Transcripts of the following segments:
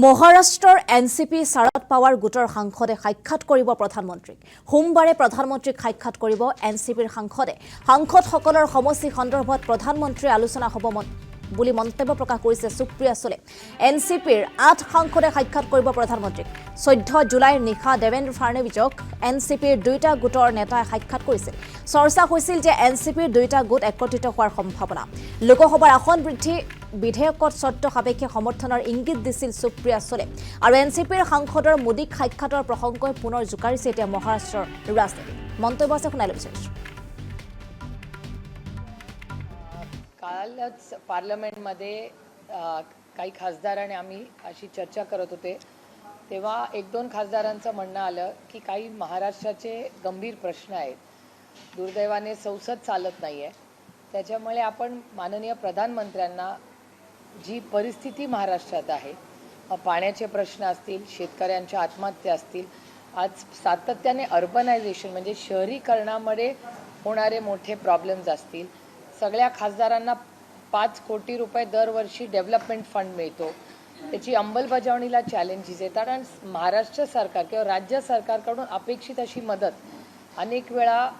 মহাৰাষ্ট্ৰৰ এনচিপি শাৰদ পাৱাৰ গোটৰ সাংসদে সাক্ষাৎ কৰিব প্ৰধানমন্ত্ৰীক। সোমবাৰে প্ৰধানমন্ত্ৰীক সাক্ষাৎ কৰিব এনচিপিৰ সাংসদে। সাংসদসকলৰ সমষ্টি সন্দৰ্ভত প্ৰধানমন্ত্ৰীৰ আলোচনা হ'ব বুলি মন্তব্য প্ৰকাশ কৰিছে সুপ্ৰিয়া সুলে। এনচিপিৰ 8 সাংসদে সাক্ষাৎ কৰিব প্ৰধানমন্ত্ৰীক। 14 জুলাইৰ নিশা দেৱেন্দ্ৰ ফাডনৱিছক এনচিপিৰ 2টা গোটৰ নেতাই সাক্ষাৎ কৰিছিল। চৰ্চা হৈছিল যে এনচিপিৰ 2টা গোট একত্ৰিত হোৱাৰ সম্ভাৱনা। লোকসভাৰ আসন বৃদ্ধি বিধেয়কত চৰ্ত সাপেক্ষে সমৰ্থনৰ ইংগিত দিছিল সুপ্ৰিয়া সুলে। আৰু এনচিপিৰ সাংসদৰ মোদীক সাক্ষাতৰ প্ৰসংগই পুনৰ জোকাৰিছে এতিয়া মহাৰাষ্ট্ৰৰ ৰাজনীতি। মন্তব্য আছে শুনাই ল'ব বিচাৰিছোঁ। कालच पार्लमेंटमध्ये काही खासदारांनी आम्ही अशी चर्चा करत होते तेव्हा 1-2 खासदारांचं म्हणणं आलं की काही महाराष्ट्राचे गंभीर प्रश्न आहेत. दुर्दैवाने संसद चालत नाहीये. त्याच्यामुळे आपण माननीय प्रधानमंत्र्यांना जी परिस्थिती महाराष्ट्रात आहे, पाण्याचे प्रश्न असतील, शेतकऱ्यांच्या आत्महत्या असतील, आज सातत्याने अर्बनायझेशन म्हणजे शहरीकरणामुळे होणारे मोठे प्रॉब्लेम्स असतील, सगळ्या खासदारांना 5 कोटी रुपये दरवर्षी डेव्हलपमेंट फंड मिळतो. त्याची अंमलबजावणीला चॅलेंजेस आहेत. कारण महाराष्ट्र सरकार किंवा राज्य सरकारकडून अपेक्षित अशी मदत अनेक वेळा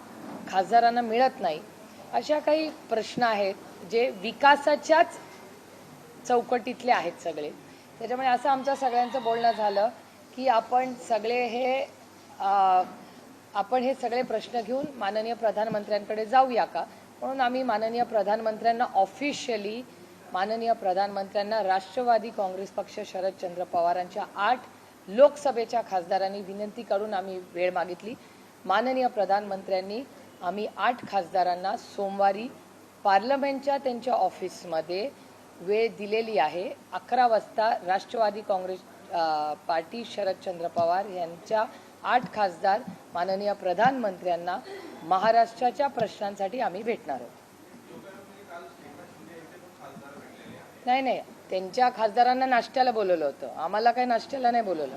खासदारांना मिळत नाही. अशा काही प्रश्न आहेत जे विकासाच्याच चौकटीतले आहेत सगळे. त्याच्यामुळे असं आमचं सगळ्यांचं बोलणं झालं की आपण हे सगळे प्रश्न घेऊन माननीय प्रधानमंत्र्यांकडे जाऊया का. म्हणून आम्ही माननीय प्रधानमंत्र्यांना ऑफिशियली राष्ट्रवादी काँग्रेस पक्ष शरदचंद्र पवारांच्या 8 लोकसभेच्या खासदारांनी विनंती करून आम्ही वेळ मागितली. माननीय प्रधानमंत्र्यांनी आम्ही 8 खासदारांना सोमवारी पार्लमेंटच्या त्यांच्या ऑफिसमध्ये वेळ दिलेली आहे. 11 वाजता राष्ट्रवादी काँग्रेस पार्टी शरदचंद्र पवार यांच्या 8 खासदार माननीय प्रधानमंत्र्यांना महाराष्ट्राच्या प्रश्नांसाठी आम्ही भेटणार आहोत. नाही, त्यांच्या खासदारांना नाश्त्याला बोलवलं होतं. आम्हाला काही नाश्त्याला नाही बोलवलं.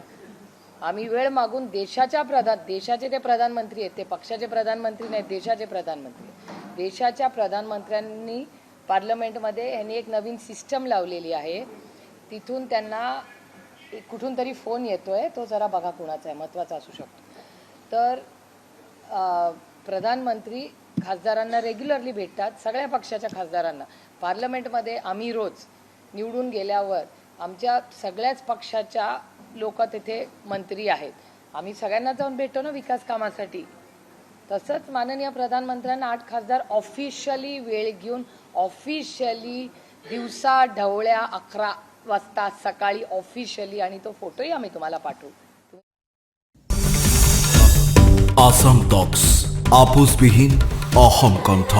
आम्ही वेळ मागून देशाचे ते प्रधानमंत्री आहेत, ते पक्षाचे प्रधानमंत्री नाहीत, देशाचे प्रधानमंत्री. देशाच्या प्रधानमंत्र्यांनी पार्लमेंटमध्ये यांनी एक नवीन सिस्टम लावलेली आहे. तिथून त्यांना कुठून तरी फोन येतोय, तो जरा बघा कुणाचा आहे, महत्त्वाचा असू शकतो. तर प्रधानमंत्री खासदारांना रेग्युलरली भेटतात, सगळ्या पक्षाच्या खासदारांना. पार्लमेंटमध्ये आम्ही रोज निवडून गेल्यावर आमच्या सगळ्याच पक्षाच्या लोक तिथे मंत्री आहेत. आम्ही सगळ्यांना जाऊन भेटतो ना विकास कामासाठी. तसंच माननीय प्रधानमंत्र्यांना 8 खासदार ऑफिशियली वेळ घेऊन ऑफिशियली दिवसा ढवळ्या 11 वाजता सकाळी ऑफिशियली, आणि तो फोटोही आम्ही तुम्हाला पाठवू. आसाम टॉक्स आपुसবিহীন অসম কণ্ঠ।